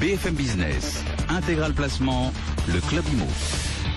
BFM Business, Intégral Placement, le Club Immo.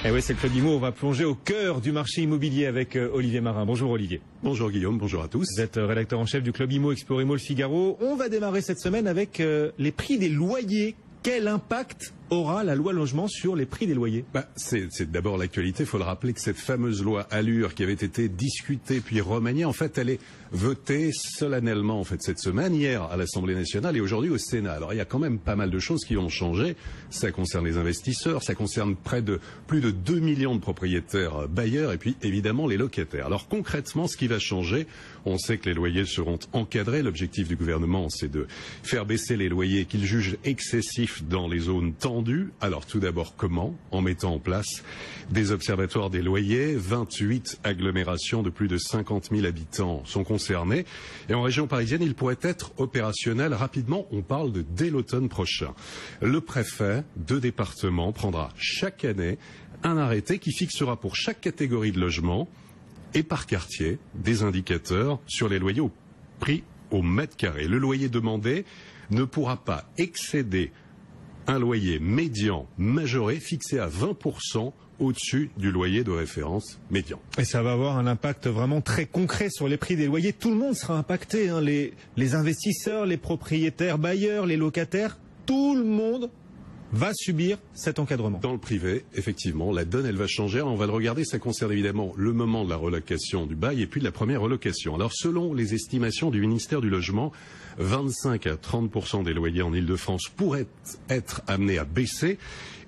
Et oui, c'est le Club Immo. On va plonger au cœur du marché immobilier avec Olivier Marin. Bonjour Olivier. Bonjour Guillaume, bonjour à tous. Vous êtes rédacteur en chef du Club Immo, Explore Immo Le Figaro. On va démarrer cette semaine avec les prix des loyers. Quel impact aura la loi logement sur les prix des loyers? C'est d'abord l'actualité. Il faut le rappeler que cette fameuse loi Allure qui avait été discutée puis remaniée, en fait, elle est votée solennellement en fait cette semaine, hier à l'Assemblée nationale et aujourd'hui au Sénat. Alors il y a quand même pas mal de choses qui ont changé. Ça concerne les investisseurs, ça concerne plus de 2 millions de propriétaires bailleurs et puis évidemment les locataires. Alors concrètement, ce qui va changer, on sait que les loyers seront encadrés. L'objectif du gouvernement, c'est de faire baisser les loyers qu'il juge excessifs dans les zones tendues. Alors tout d'abord, comment? En mettant en place des observatoires des loyers. 28 agglomérations de plus de 50 000 habitants sont concernées. Et en région parisienne, il pourrait être opérationnel rapidement. On parle de dès l'automne prochain. Le préfet de département prendra chaque année un arrêté qui fixera pour chaque catégorie de logement et par quartier des indicateurs sur les loyers au prix au mètre carré. Le loyer demandé ne pourra pas excéder un loyer médian majoré fixé à 20% au-dessus du loyer de référence médian. Et ça va avoir un impact vraiment très concret sur les prix des loyers. Tout le monde sera impacté, hein, les investisseurs, les propriétaires, bailleurs, les locataires, tout le monde va subir cet encadrement. Dans le privé, effectivement, la donne, elle va changer. Alors, on va le regarder, ça concerne évidemment le moment de la relocation du bail et puis de la première relocation. Alors, selon les estimations du ministère du Logement, 25 à 30% des loyers en Île-de-France pourraient être amenés à baisser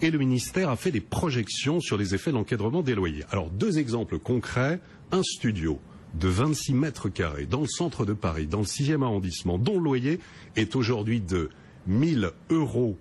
et le ministère a fait des projections sur les effets de l'encadrement des loyers. Alors, deux exemples concrets. Un studio de 26 mètres carrés dans le centre de Paris, dans le 6e arrondissement, dont le loyer est aujourd'hui de 1 000 €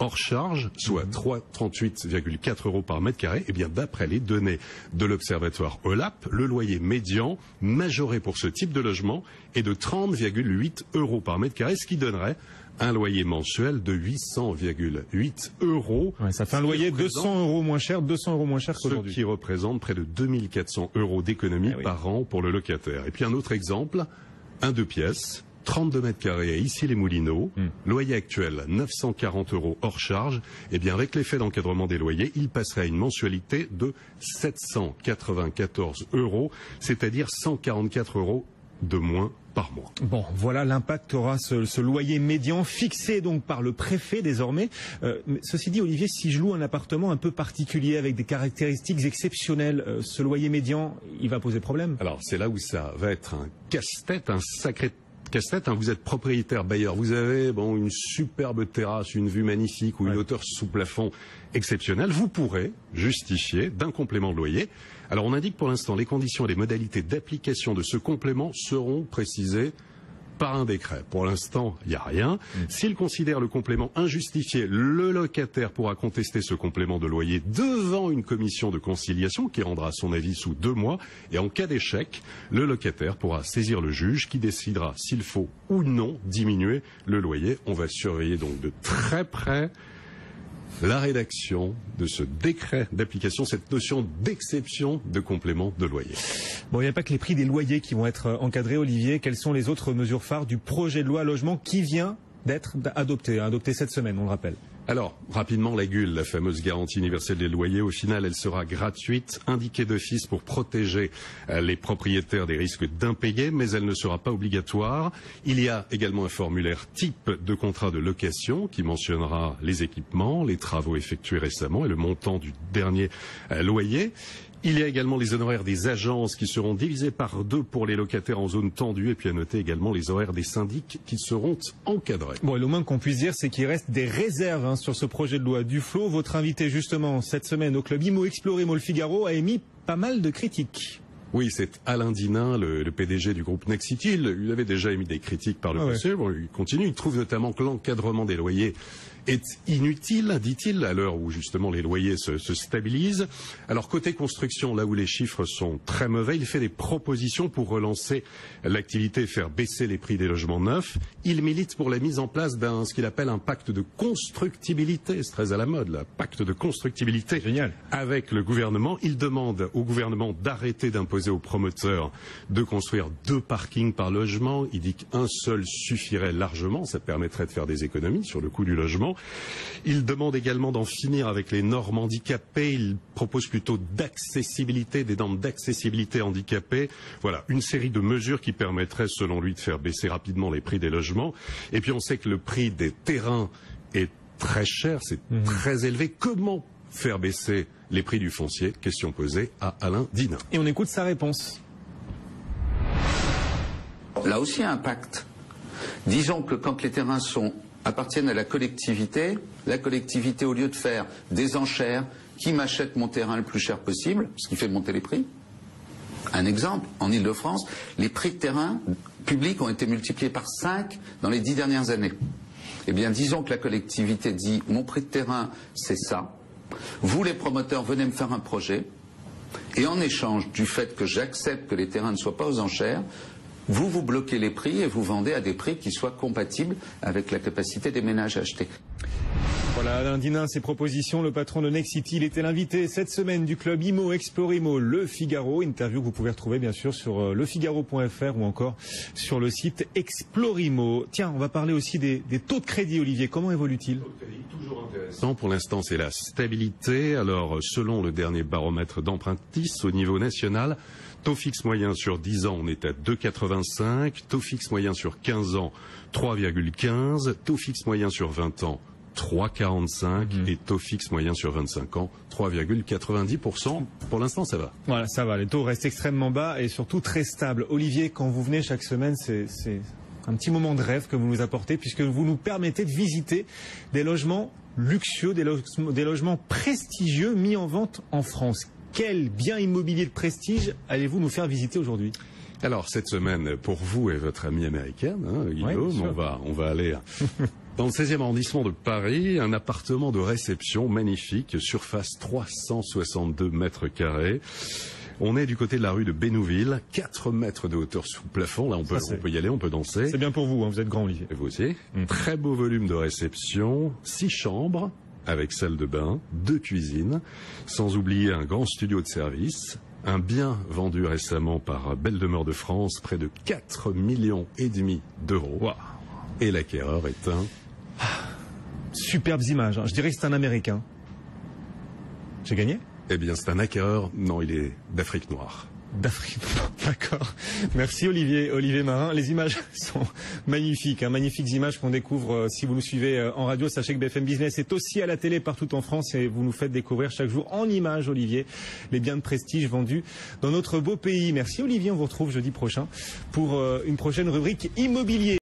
hors charge, soit 38,4 € par mètre carré, et bien d'après les données de l'observatoire OLAP, le loyer médian majoré pour ce type de logement est de 30,8 € par mètre carré, ce qui donnerait un loyer mensuel de 800,8 €. Ouais, ça fait un loyer 200 € moins cher, 200 € moins cher qu'aujourd'hui. Ce qui représente près de 2400 € d'économie par an pour le locataire. Et puis un autre exemple, un 2 pièces, 32 mètres carrés à Issy-les-Moulineaux, loyer actuel 940 € hors charge, et bien avec l'effet d'encadrement des loyers, il passerait à une mensualité de 794 €, c'est-à-dire 144 € de moins par mois. Bon, voilà l'impact qu'aura ce loyer médian fixé donc par le préfet désormais. Mais ceci dit, Olivier, si je loue un appartement un peu particulier avec des caractéristiques exceptionnelles, ce loyer médian, il va poser problème? Alors c'est là où ça va être un casse-tête, un sacré casse-tête, hein. Vous êtes propriétaire bailleur, vous avez une superbe terrasse, une vue magnifique ou une hauteur sous plafond exceptionnelle, vous pourrez justifier d'un complément de loyer. Alors on indique pour l'instant les conditions et les modalités d'application de ce complément seront précisées par un décret. Pour l'instant, il n'y a rien. S'il considère le complément injustifié, le locataire pourra contester ce complément de loyer devant une commission de conciliation qui rendra son avis sous 2 mois. Et en cas d'échec, le locataire pourra saisir le juge qui décidera s'il faut ou non diminuer le loyer. On va surveiller donc de très près la rédaction de ce décret d'application, cette notion d'exception de complément de loyer. Bon, il n'y a pas que les prix des loyers qui vont être encadrés, Olivier. Quelles sont les autres mesures phares du projet de loi logement qui vient d'être adopté cette semaine, on le rappelle? Alors, rapidement, la GUL, la fameuse garantie universelle des loyers, au final, elle sera gratuite, indiquée d'office pour protéger les propriétaires des risques d'impayés, mais elle ne sera pas obligatoire. Il y a également un formulaire type de contrat de location qui mentionnera les équipements, les travaux effectués récemment et le montant du dernier loyer. Il y a également les honoraires des agences qui seront divisés par 2 pour les locataires en zone tendue et puis à noter également les horaires des syndics qui seront encadrés. Bon, et le moins qu'on puisse dire, c'est qu'il reste des réserves sur ce projet de loi Duflot. Votre invité justement cette semaine au Club Immo Explore Immo Le Figaro a émis pas mal de critiques. Oui, c'est Alain Dinin, le PDG du groupe Nexity. Il avait déjà émis des critiques par le passé. Bon, il continue. Il trouve notamment que l'encadrement des loyers est inutile, dit-il, à l'heure où justement les loyers se stabilisent. Alors côté construction, là où les chiffres sont très mauvais, il fait des propositions pour relancer l'activité et faire baisser les prix des logements neufs. Il milite pour la mise en place ce qu'il appelle un pacte de constructibilité. C'est très à la mode, là, pacte de constructibilité. Génial. Avec le gouvernement. Il demande au gouvernement d'arrêter d'imposer proposé aux promoteurs de construire 2 parkings par logement. Il dit qu'un seul suffirait largement, ça permettrait de faire des économies sur le coût du logement. Il demande également d'en finir avec les normes handicapées. Il propose plutôt d'accessibilité, des normes d'accessibilité handicapées. Voilà, une série de mesures qui permettraient, selon lui, de faire baisser rapidement les prix des logements. Et puis on sait que le prix des terrains est très cher, c'est très élevé. Comment faire baisser les prix du foncier? Question posée à Alain Dinin. Et on écoute sa réponse. Là aussi, un pacte. Disons que quand les terrains appartiennent à la collectivité, au lieu de faire des enchères, qui m'achète mon terrain le plus cher possible, ce qui fait monter les prix. Un exemple, en Ile-de-France, les prix de terrain publics ont été multipliés par 5 dans les 10 dernières années. Eh bien, disons que la collectivité dit « mon prix de terrain, c'est ça. Vous, les promoteurs, venez me faire un projet. Et en échange du fait que j'accepte que les terrains ne soient pas aux enchères, vous bloquez les prix et vous vendez à des prix qui soient compatibles avec la capacité des ménages à acheter. » Voilà, Alain Dinin, ses propositions. Le patron de Nexity, il était l'invité cette semaine du club IMO Explorimo Le Figaro. Interview que vous pouvez retrouver bien sûr sur lefigaro.fr ou encore sur le site Explorimo. Tiens, on va parler aussi des taux de crédit, Olivier. Comment évolue-t-il? Toujours intéressant. Pour l'instant, c'est la stabilité. Alors, selon le dernier baromètre d'Empruntis au niveau national, taux fixe moyen sur 10 ans, on est à 2,85. Taux fixe moyen sur 15 ans, 3,15. Taux fixe moyen sur 20 ans, 3,45 et taux fixe moyen sur 25 ans, 3,90%. Pour l'instant, ça va. Voilà, ça va. Les taux restent extrêmement bas et surtout très stables. Olivier, quand vous venez chaque semaine, c'est un petit moment de rêve que vous nous apportez puisque vous nous permettez de visiter des logements luxueux, des logements prestigieux mis en vente en France. Quel bien immobilier de prestige allez-vous nous faire visiter aujourd'hui? Alors, cette semaine, pour vous et votre amie américaine, Guillaume, on va aller dans le 16e arrondissement de Paris, un appartement de réception magnifique, surface 362 mètres carrés. On est du côté de la rue de Bénouville, 4 mètres de hauteur sous plafond. Là, on peut y aller, on peut danser. C'est bien pour vous, hein, vous êtes grand, Olivier. Et vous aussi. Très beau volume de réception, 6 chambres avec salle de bain, 2 cuisines, sans oublier un grand studio de service. Un bien vendu récemment par Belle Demeure de France, près de 4,5 millions d'euros. Wow. Et l'acquéreur est un... Superbes images. Je dirais que c'est un Américain. J'ai gagné? Eh bien, c'est un acquéreur. Non, il est d'Afrique noire. D'Afrique, d'accord. Merci Olivier Marin. Les images sont magnifiques, hein, magnifiques images qu'on découvre si vous nous suivez en radio. Sachez que BFM Business est aussi à la télé partout en France et vous nous faites découvrir chaque jour en images, Olivier, les biens de prestige vendus dans notre beau pays. Merci Olivier, on vous retrouve jeudi prochain pour une prochaine rubrique immobilier.